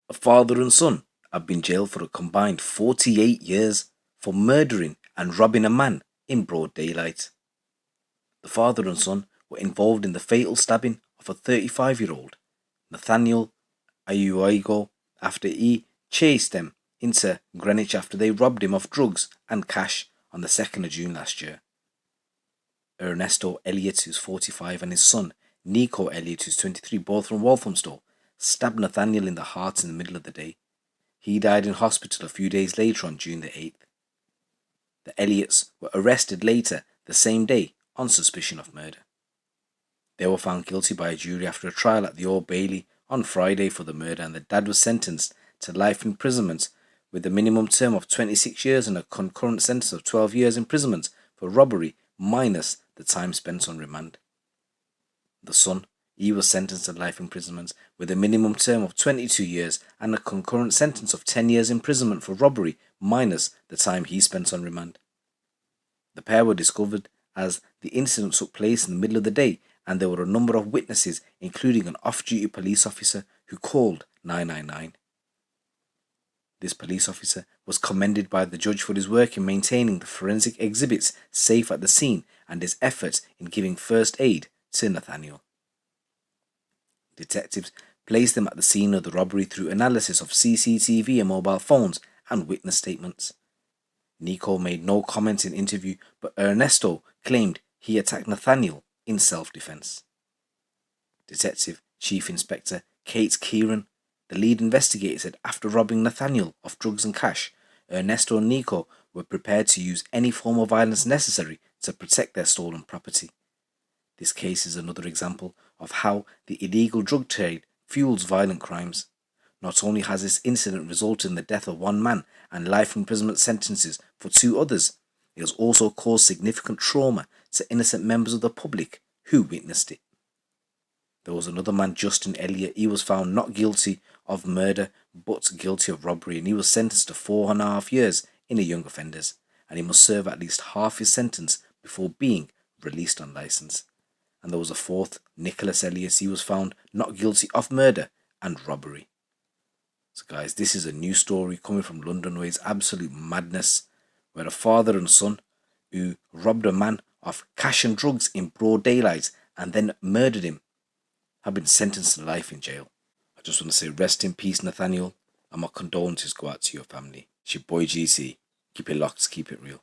A father and son have been jailed for a combined 48 years for murdering and robbing a man in broad daylight. The father and son were involved in the fatal stabbing of a 35-year-old, Nathaniel Ayuigo, after he chased them into Greenwich after they robbed him of drugs and cash on the 2nd of June last year. Ernesto Elliott, who's 45, and his son, Nico Elliott, who's 23, both from Walthamstow, stabbed Nathaniel in the heart in the middle of the day. He died in hospital a few days later on June the 8th. The Elliots were arrested later the same day on suspicion of murder. They were found guilty by a jury after a trial at the Old Bailey on Friday for the murder, and the dad was sentenced to life imprisonment with a minimum term of 26 years and a concurrent sentence of 12 years imprisonment for robbery minus the time spent on remand. The son, he was sentenced to life imprisonment with a minimum term of 22 years and a concurrent sentence of 10 years imprisonment for robbery minus the time he spent on remand. The pair were discovered as the incident took place in the middle of the day, and there were a number of witnesses, including an off-duty police officer who called 999. This police officer was commended by the judge for his work in maintaining the forensic exhibits safe at the scene and his efforts in giving first aid to Nathaniel. Detectives placed them at the scene of the robbery through analysis of CCTV and mobile phones and witness statements. Nico made no comment in interview, but Ernesto claimed he attacked Nathaniel in self-defense. Detective Chief Inspector Kate Kieran, the lead investigator, said after robbing Nathaniel of drugs and cash, Ernesto and Nico were prepared to use any form of violence necessary to protect their stolen property. This case is another example of how the illegal drug trade fuels violent crimes. Not only has this incident resulted in the death of one man and life imprisonment sentences for 2 others, it has also caused significant trauma to innocent members of the public who witnessed it. There was another man, Justin Elliott. He was found not guilty of murder but guilty of robbery, and he was sentenced to 4.5 years in a young offenders, and he must serve at least half his sentence before being released on licence. And there was a 4th, Nicholas Elliott. He was found not guilty of murder and robbery. So guys, this is a new story coming from London where it's absolute madness, where a father and son who robbed a man of cash and drugs in broad daylight and then murdered him have been sentenced to life in jail. I just want to say rest in peace, Nathaniel, and my condolences go out to your family. It's your boy GC. Keep it locked, keep it real.